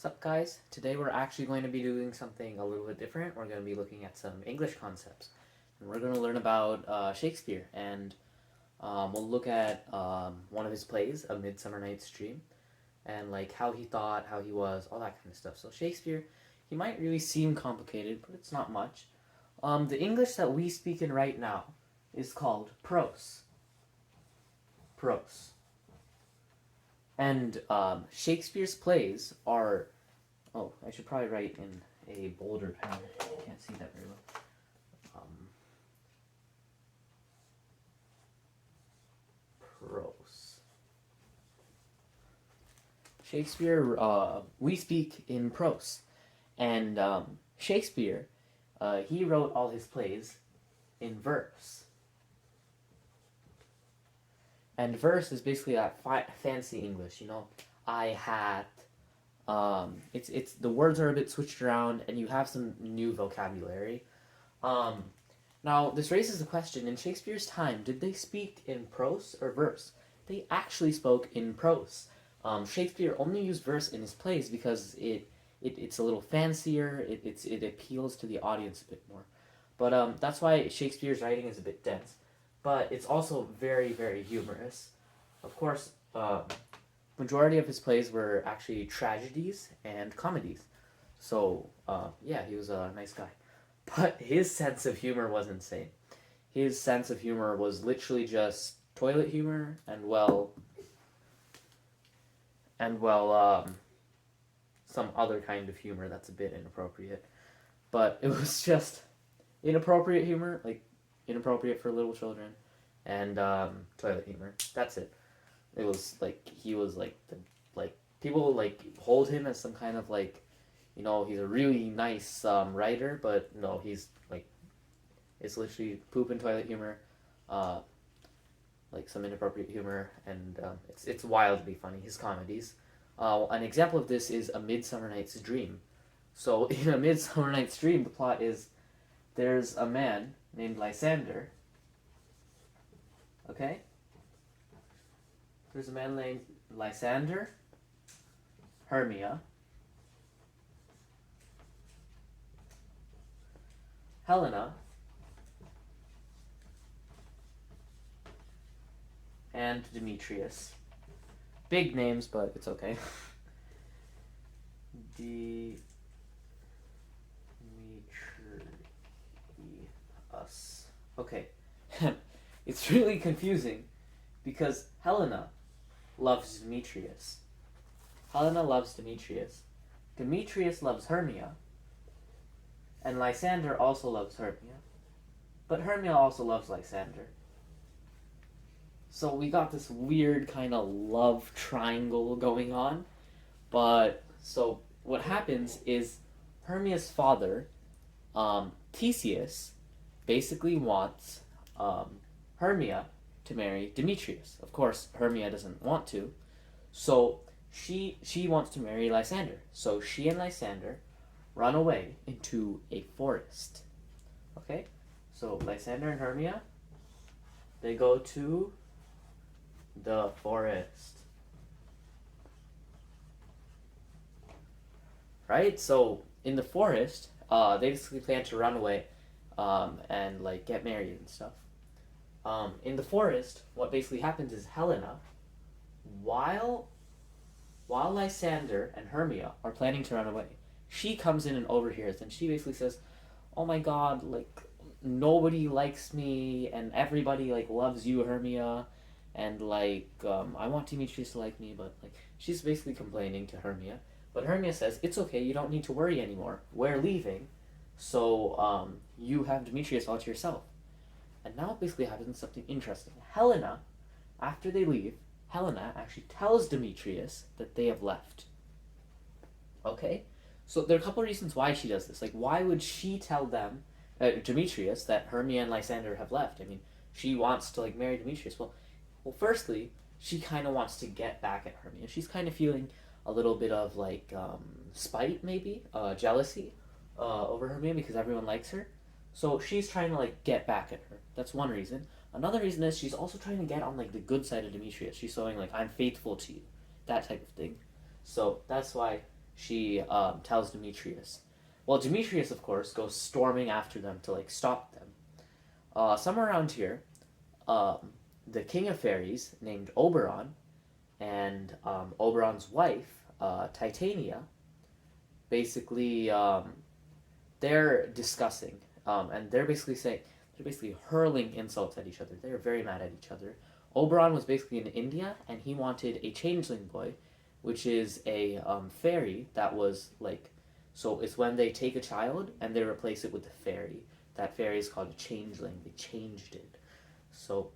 Sup guys, today we're actually going to be doing something a little bit different. We're going to be looking at some English concepts. And we're going to learn about Shakespeare, and we'll look at one of his plays, A Midsummer Night's Dream, and like how he thought, how he was, all that kind of stuff. So Shakespeare, he might really seem complicated, but it's not much. The English that we speak in right now is called prose. Prose. And Shakespeare's plays are. Oh, I should probably write in a bolder pen. I can't see that very well. Prose. Shakespeare. We speak in prose, and Shakespeare. He wrote all his plays in verse. And verse is basically that fancy English, I had. It's the words are a bit switched around, and you have some new vocabulary. Now this raises the question: in Shakespeare's time, did they speak in prose or verse? They actually spoke in prose. Shakespeare only used verse in his plays because it's a little fancier. It appeals to the audience a bit more. But that's why Shakespeare's writing is a bit dense. But it's also very, very humorous. Of course, majority of his plays were actually tragedies and comedies. So, yeah, he was a nice guy. But his sense of humor was insane. His sense of humor was literally just toilet humor and, some other kind of humor that's a bit inappropriate. But it was just inappropriate humor, like, inappropriate for little children, and toilet humor. That's it. It was like he was like people like hold him as some kind of he's a really nice writer, but no, he's like it's literally poop and toilet humor, like some inappropriate humor, and it's wildly funny. His comedies. An example of this is A Midsummer Night's Dream. So in A Midsummer Night's Dream, the plot is there's a man named Lysander. Okay? There's a man named Lysander, Hermia, Helena, and Demetrius. Big names, but it's okay. Us. Okay. It's really confusing because Helena loves Demetrius. Helena loves Demetrius. Demetrius loves Hermia. And Lysander also loves Hermia. But Hermia also loves Lysander. So we got this weird kind of love triangle going on. But so what happens is Hermia's father, Theseus, basically wants Hermia to marry Demetrius. Of course, Hermia doesn't want to, so she wants to marry Lysander. So she and Lysander run away into a forest. Okay, so Lysander and Hermia, they go to the forest. Right? So in the forest, they basically plan to run away and like get married and stuff. In the forest, what basically happens is Helena, while Lysander and Hermia are planning to run away, she comes in and overhears, and she basically says, "Oh my God, like nobody likes me, and everybody like loves you, Hermia, and I want Demetrius to like me, but like she's basically complaining to Hermia." But Hermia says, "It's okay, you don't need to worry anymore. We're leaving, so you have Demetrius all to yourself." And now it basically happens something interesting. Helena, after they leave, Helena actually tells Demetrius that they have left. Okay? So there are a couple of reasons why she does this. Like, why would she tell them, Demetrius, that Hermia and Lysander have left? I mean, she wants to like marry Demetrius. Well, firstly, she kind of wants to get back at Hermia. She's kind of feeling a little bit of spite, maybe, jealousy over Hermia because everyone likes her. So she's trying to like get back at her. That's one reason. Another reason is she's also trying to get on like the good side of Demetrius. She's showing like I'm faithful to you, that type of thing. So that's why she tells Demetrius. Well, Demetrius, of course, goes storming after them to like stop them. Somewhere around here, um, the king of fairies named Oberon and Oberon's wife, Titania, basically they're discussing, and they're basically hurling insults at each other. They're very mad at each other. Oberon was basically in India, and he wanted a changeling boy, which is a fairy that was like, so it's when they take a child and they replace it with a fairy. That fairy is called a changeling. They changed it. So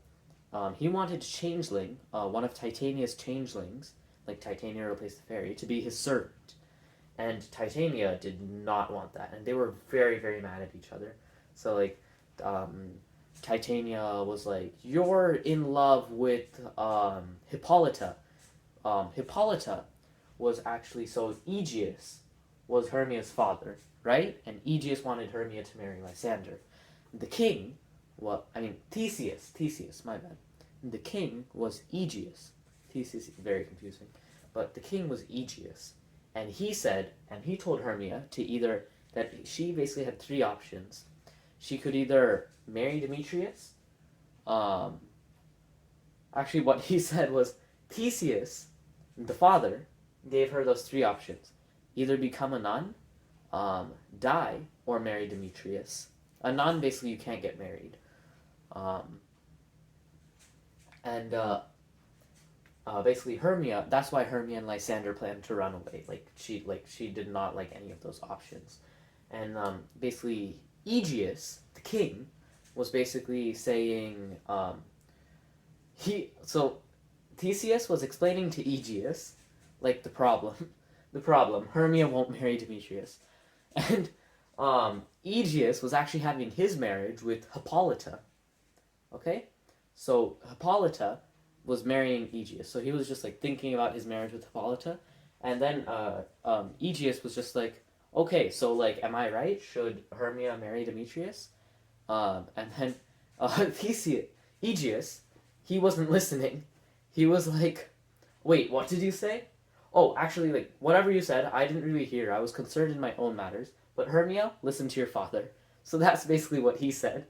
he wanted changeling, one of Titania's changelings, like Titania replaced the fairy, to be his servant. And Titania did not want that, and they were very, very mad at each other. So like, Titania was like, "You're in love with Hippolyta." Hippolyta was actually, so Aegeus was Hermia's father, right? And Aegeus wanted Hermia to marry Lysander. The king, Theseus, my bad. The king was Aegeus. Theseus is very confusing, but the king was Aegeus. And he told Hermia to either, that she basically had three options. She could either marry Demetrius. Actually, what he said was Theseus, the father, gave her those three options: either become a nun, die, or marry Demetrius. A nun, basically, you can't get married. And basically Hermia, that's why Hermia and Lysander planned to run away. She did not like any of those options. And basically Aegeus, the king, was basically saying, Theseus was explaining to Aegeus like the problem. Hermia won't marry Demetrius. And Aegeus was actually having his marriage with Hippolyta. Okay? So Hippolyta was marrying Aegeus. So he was just like thinking about his marriage with Hippolyta. And then Aegeus was just like, okay, so like, am I right? Should Hermia marry Demetrius? And then Aegeus, he wasn't listening. He was like, wait, what did you say? Oh, actually, like, whatever you said, I didn't really hear. I was concerned in my own matters. But Hermia, listen to your father. So that's basically what he said.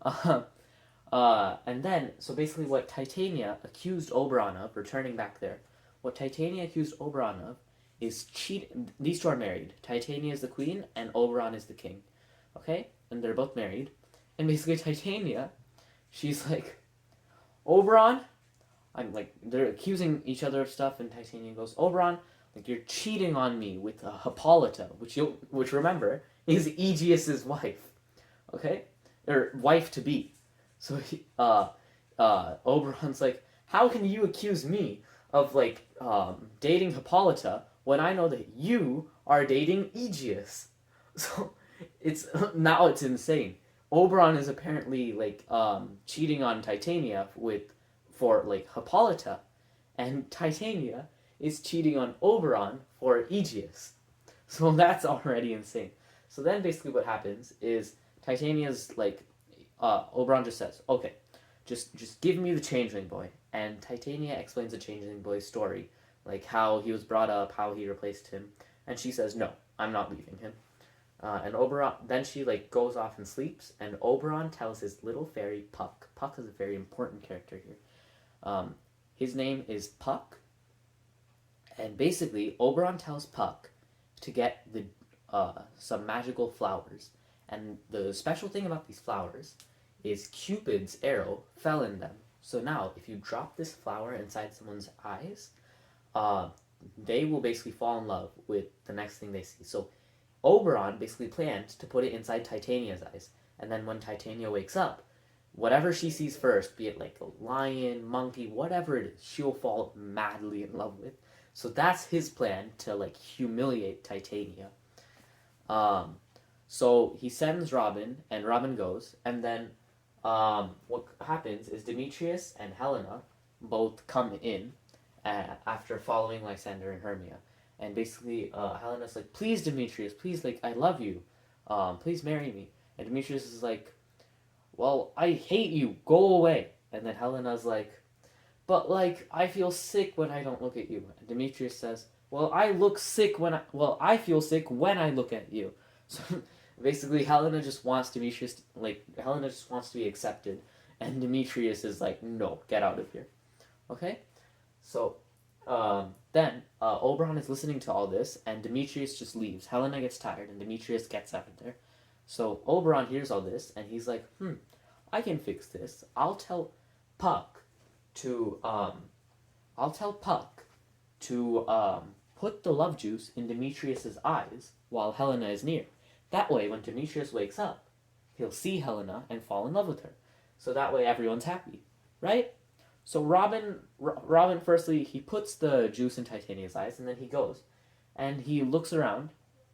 And then, so basically what Titania accused Oberon of, returning back there, what Titania accused Oberon of is cheating. These two are married. Titania is the queen, and Oberon is the king. Okay? And they're both married. And basically Titania, she's like, Oberon, I'm like, they're accusing each other of stuff, and Titania goes, Oberon, like, you're cheating on me with Hippolyta, which remember, is Aegeus's wife. Okay? Or wife-to-be. So Oberon's like, how can you accuse me of like dating Hippolyta when I know that you are dating Aegeus? So it's insane. Oberon is apparently like cheating on Titania for like Hippolyta, and Titania is cheating on Oberon for Aegeus. So that's already insane. So then basically what happens is Titania's like, Oberon just says, okay, just give me the changeling boy. And Titania explains the changeling boy's story, like how he was brought up, how he replaced him. And she says, no, I'm not leaving him. And Oberon, then she like goes off and sleeps, and Oberon tells his little fairy Puck. Puck is a very important character here. His name is Puck, and basically Oberon tells Puck to get some magical flowers. And the special thing about these flowers is Cupid's arrow fell in them. So now, if you drop this flower inside someone's eyes, they will basically fall in love with the next thing they see. So Oberon basically planned to put it inside Titania's eyes. And then when Titania wakes up, whatever she sees first, be it like a lion, monkey, whatever it is, she'll fall madly in love with. So that's his plan to like humiliate Titania. So he sends Robin, and Robin goes, and then what happens is Demetrius and Helena both come in after following Lysander and Hermia. And basically, Helena's like, please, Demetrius, please, like, I love you. Please marry me. And Demetrius is like, well, I hate you. Go away. And then Helena's like, but, like, I feel sick when I don't look at you. And Demetrius says, Well, I feel sick when I look at you. So basically, Helena just wants to be accepted, and Demetrius is like, no, get out of here. Okay, so then Oberon is listening to all this, and Demetrius just leaves. Helena gets tired, and Demetrius gets out of there. So Oberon hears all this, and he's like, I can fix this. Puck to I'll tell Puck to put the love juice in Demetrius's eyes while Helena is near. That way, when Demetrius wakes up, he'll see Helena and fall in love with her. So that way, everyone's happy, right? So Robin firstly, he puts the juice in Titania's eyes, and then he goes, and he looks around,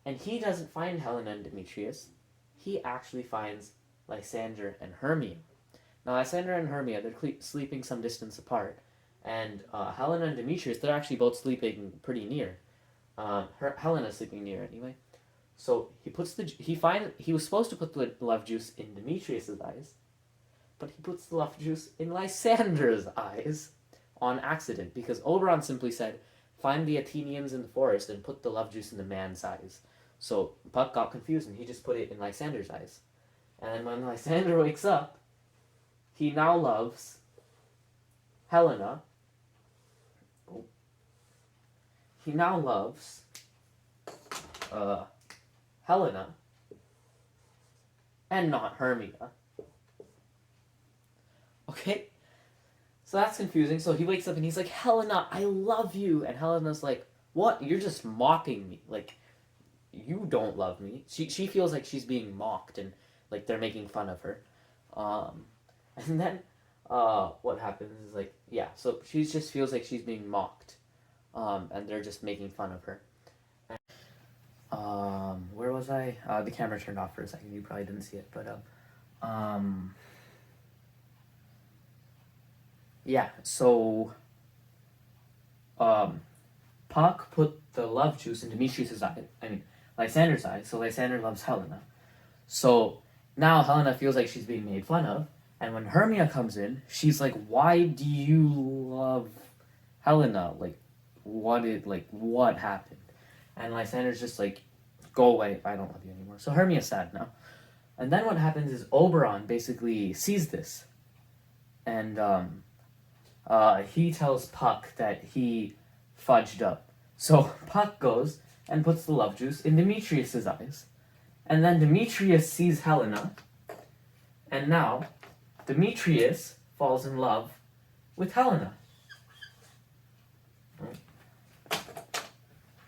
and he doesn't find Helena and Demetrius. He actually finds Lysander and Hermia. Now, Lysander and Hermia, they're sleeping some distance apart, and Helena and Demetrius, they're actually both sleeping pretty near. Helena's sleeping near anyway. So he was supposed to put the love juice in Demetrius's eyes, but he puts the love juice in Lysander's eyes on accident, because Oberon simply said, find the Athenians in the forest and put the love juice in the man's eyes. So Puck got confused, and he just put it in Lysander's eyes. And then when Lysander wakes up, he now loves Helena. He now loves Helena and not Hermia. Okay? So that's confusing. So he wakes up and he's like, Helena, I love you. And Helena's like, what? You're just mocking me. Like, you don't love me. She feels like she's being mocked and like they're making fun of her. And then what happens is like, yeah, so she just feels like she's being mocked. And they're just making fun of her. Where was I? The camera turned off for a second. You probably didn't see it, but yeah. So Puck put the love juice in Demetrius's eye. I mean, Lysander's eye. So Lysander loves Helena. So now Helena feels like she's being made fun of, and when Hermia comes in, she's like, "Why do you love Helena? Like, what happened?" And Lysander's just like, go away, I don't love you anymore. So Hermia's sad now. And then what happens is Oberon basically sees this. And he tells Puck that he fudged up. So Puck goes and puts the love juice in Demetrius's eyes. And then Demetrius sees Helena. And now Demetrius falls in love with Helena.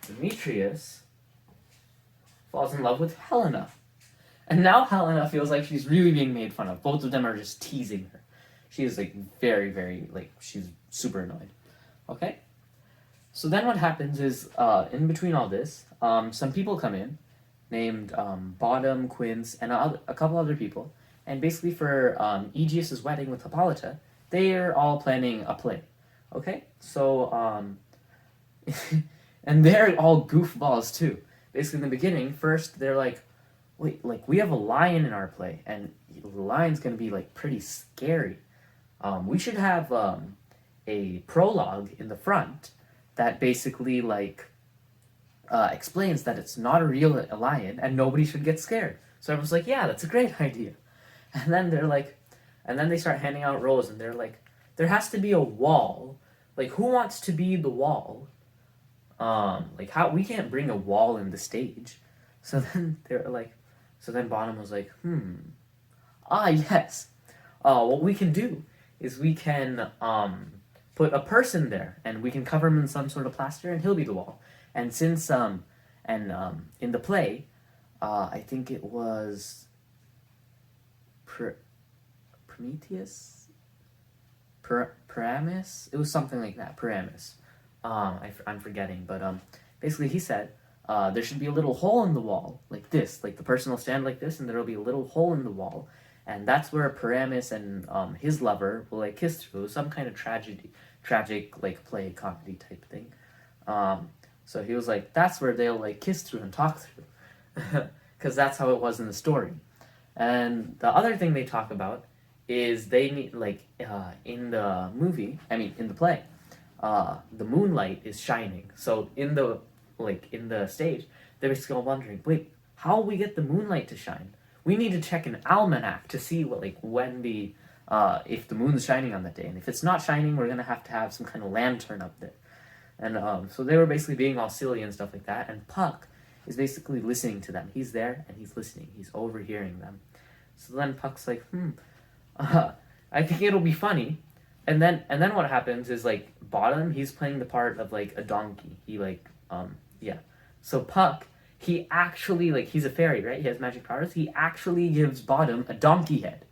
Demetrius falls in love with Helena. And now Helena feels like she's really being made fun of. Both of them are just teasing her. She is like very, very, like, she's super annoyed. Okay? So then what happens is, in between all this, some people come in, named Bottom, Quince, and a couple other people. And basically for Aegeus's wedding with Hippolyta, they're all planning a play. Okay? So, and they're all goofballs too. Basically, in the beginning, first they're like, wait, like, we have a lion in our play, and the lion's gonna be like pretty scary. We should have a prologue in the front that basically like explains that it's not a real lion and nobody should get scared. So everyone's like, yeah, that's a great idea. And then they start handing out roles, and they're like, there has to be a wall. Like, who wants to be the wall? Like, how we can't bring a wall in the stage. So then Bottom was like, yes. What we can do is we can put a person there, and we can cover him in some sort of plaster, and he'll be the wall. And since in the play, I think it was Prometheus, Paramus. It was something like that. Paramus. I'm forgetting, but basically he said there should be a little hole in the wall, like this, like the person will stand like this, and there will be a little hole in the wall, and that's where Paramus and his lover will like kiss through, some kind of tragic like play comedy type thing. So he was like, that's where they'll like kiss through and talk through, because that's how it was in the story. And the other thing they talk about is they need like in the movie, I mean in the play. the moonlight is shining. So in the stage, they're still wondering, wait, how will we get the moonlight to shine? We need to check an almanac to see what when the if the moon's shining on that day, and if it's not shining, we're gonna have to have some kind of lantern up there. And so they were basically being all silly and stuff like that. And Puck is basically listening to them. He's there and he's listening. He's overhearing them. So then Puck's like, I think it'll be funny. And then what happens is Bottom, he's playing the part of a donkey. So Puck, he actually he's a fairy, right? He has magic powers. He actually gives Bottom a donkey head.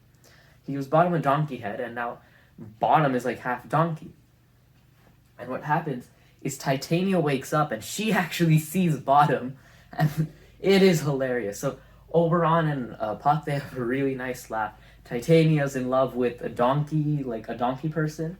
He gives Bottom a donkey head, and now Bottom is half donkey. And what happens is Titania wakes up and she actually sees Bottom, and it is hilarious. So Oberon and Puck, they have a really nice laugh. Titania's in love with a donkey, a donkey person,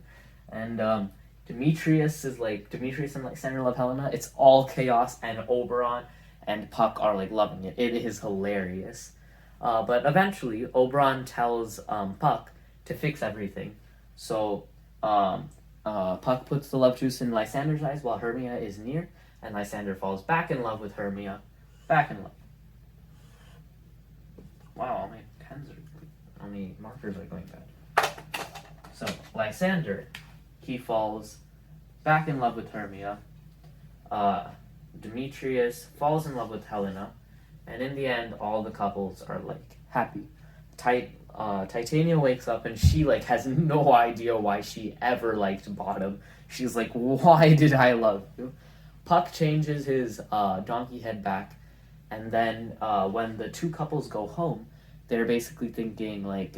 and Demetrius and Lysander love Helena. It's all chaos, and Oberon and Puck are loving it. It is hilarious. But eventually, Oberon tells Puck to fix everything. So Puck puts the love juice in Lysander's eyes while Hermia is near, and Lysander falls back in love with Hermia. Back in love. Wow, all my markers are going bad. So Lysander, he falls back in love with Hermia. Demetrius falls in love with Helena, and in the end, all the couples are happy. Titania wakes up and she has no idea why she ever liked Bottom. She's like, why did I love you? Puck changes his donkey head back, and then when the two couples go home, they're basically thinking they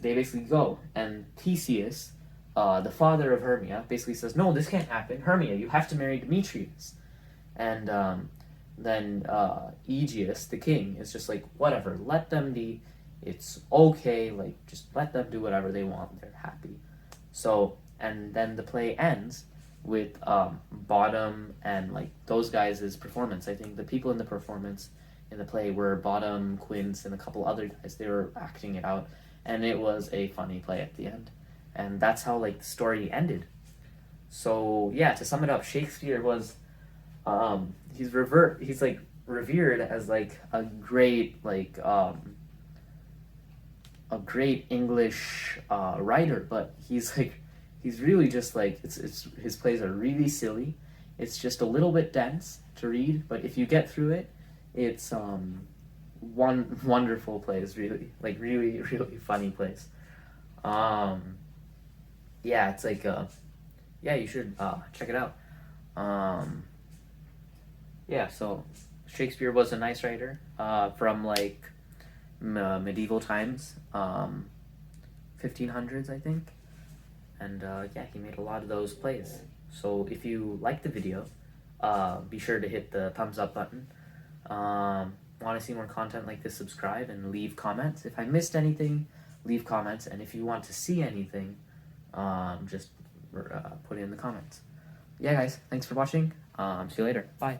basically go, and Theseus, the father of Hermia, basically says, no, this can't happen. Hermia, you have to marry Demetrius. And then Aegeus, the king, is just whatever, let them be. It's okay, just let them do whatever they want. They're happy. So, and then the play ends with Bottom and those guys' performance. I think the people in the performance in the play were Bottom, Quince, and a couple other guys. They were acting it out, and it was a funny play at the end. And that's how the story ended. So yeah, to sum it up, Shakespeare was he's revered as a great English writer, but he's really just it's his plays are really silly. It's just a little bit dense to read, but if you get through it, it's wonderful plays, really really funny plays. Yeah, it's yeah, you should check it out. Yeah, so Shakespeare was a nice writer from medieval times, 1500s, I think. And yeah, he made a lot of those plays. So if you like the video, be sure to hit the thumbs up button. Want to see more content like this, subscribe and leave comments. If I missed anything, leave comments. And if you want to see anything, just put it in the comments. Yeah, guys, thanks for watching. See you later. Bye.